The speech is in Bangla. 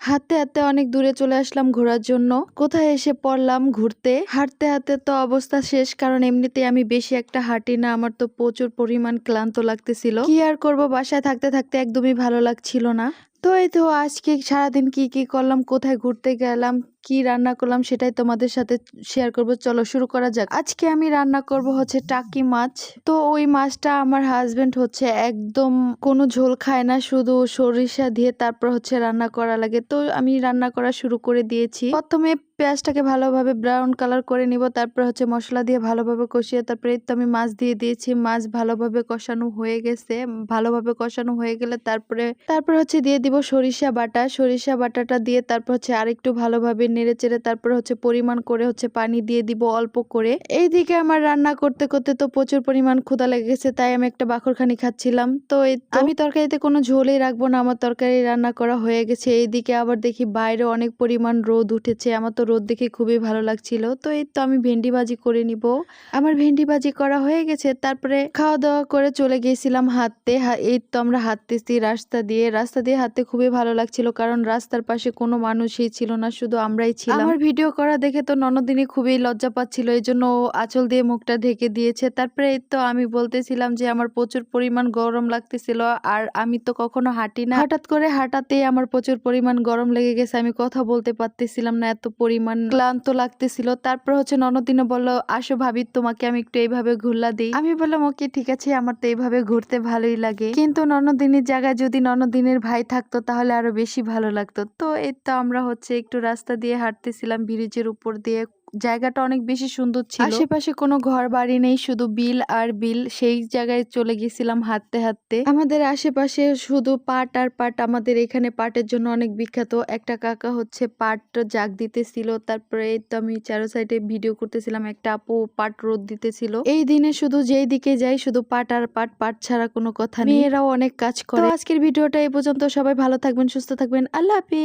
হাঁটতে হাঁটতে অনেক দূরে চলে আসলাম ঘোরার জন্য। কোথায় এসে পড়লাম ঘুরতে। হাঁটতে হাঁটতে তো অবস্থা শেষ, কারণ এমনিতেই আমি বেশি একটা হাঁটি না, আমার তো প্রচুর পরিমাণ ক্লান্ত লাগতেছিল। কি আর করব, বাসায় থাকতে থাকতে একদমই ভালো লাগছিল না। তো এই তো আজকে সারাদিন কি কি করলাম, কোথায় ঘুরতে গেলাম, কি রান্না করলাম সেটাই তোমাদের সাথে শেয়ার করব। চলো শুরু করা যাক। আজকে আমি রান্না করব হচ্ছে টাকি মাছ। তো ওই মাছটা আমার হাজবেন্ড হচ্ছে একদম কোনো ঝোল খায় না, শুধু সরিষা দিয়ে তারপর হচ্ছে রান্না করা লাগে। তো আমি রান্না করা শুরু করে দিয়েছি। প্রথমে পেঁয়াজটাকে ভালোভাবে ব্রাউন কালার করে নিব, তারপর হচ্ছে মশলা দিয়ে ভালোভাবে কষিয়ে তারপরে তো আমি মাছ দিয়ে দিয়েছি। মাছ ভালোভাবে কষানো হয়ে গেছে। ভালোভাবে কষানো হয়ে গেলে তারপর হচ্ছে দিয়ে দিব সরিষা বাটা। সরিষা বাটাটা দিয়ে তারপর হচ্ছে আরেকটু ভালোভাবে নেড়ে চেড়ে তারপর হচ্ছে পরিমাণ করে হচ্ছে পানি দিয়ে দিব অল্প করে। এইদিকে আমার রান্না করতে করতে তো প্রচুর পরিমাণ ক্ষুধা লেগে গেছে, তাই আমি একটা বাখরখানি খাচ্ছিলাম। তো আমি তরকারিতে কোনো ঝোলই রাখবো না, আমার তরকারি রান্না করা হয়ে গেছে। এইদিকে আবার দেখি বাইরে অনেক পরিমাণ রোদ উঠেছে, আমার তো রোদ দেখে খুবই ভালো লাগছিল। তো এই তো আমি ভেন্ডি ভাজি করে নিব। আমার ভেন্ডি ভাজি করা হয়ে গেছে, তারপরে খাওয়া দাওয়া করে চলে গিয়েছিলাম হাঁটতে। এই তো আমরা হাঁটতেছি রাস্তা দিয়ে হাঁটতে খুবই ভালো লাগছিল, কারণ রাস্তার পাশে কোনো মানুষই ছিল না, শুধু আমরাই ছিলাম। আমার ভিডিও করা দেখে তো ননদিনী খুবই লজ্জা পাচ্ছিল, এই জন্য আঁচল দিয়ে মুখটা ঢেকে দিয়েছে। তারপরে এই তো আমি বলতেছিলাম যে আমার প্রচুর পরিমাণ গরম লাগতেছিল, আর আমি তো কখনো হাঁটি না, হঠাৎ করে হাঁটাতেই আমার প্রচুর পরিমাণ গরম লেগে গেছে। আমি কথা বলতে পারতেছিলাম না, এত পরিমাণ ক্লান্ত লাগতেছিল। তারপর হচ্ছে ননদিনী বললো, আসো ভাবি তোমাকে আমি একটু এইভাবে ঘুরলা দিই। আমি বললাম ওকে ঠিক আছে, আমার তো এইভাবে ঘুরতে ভালোই লাগে। কিন্তু ননদিনীর জায়গায় যদি ননদিনীর ভাই থাকতো তাহলে আরো বেশি ভালো লাগতো। তো এই তো আমরা হচ্ছে একটু রাস্তা দিয়ে হাঁটতেছিলাম ব্রিজের উপর দিয়ে। জায়গাটা অনেক বেশি সুন্দর ছিল, আশেপাশে কোনো ঘর বাড়ি নেই, শুধু বিল আর বিল। সেই জায়গায় চলে গেছিলাম হাঁটতে হাঁটতে। আমাদের আশেপাশে শুধু পাট আর পাট, আমাদের এখানে পাটের জন্য অনেক বিখ্যাত। একটা কাকা হচ্ছে পাট জাগ দিতেছিল, তারপরে এই তো আমি চারো সাইডে ভিডিও করতেছিলাম, একটা আপু পাট রোদ দিতেছিল। এই দিনে শুধু যেই দিকে যাই শুধু পাট আর পাট, পাট ছাড়া কোনো কথা নেই। মেয়েরাও অনেক কাজ করে। তো আজকের ভিডিওটা এই পর্যন্ত, সবাই ভালো থাকবেন, সুস্থ থাকবেন, আল্লাহ হাফেজ।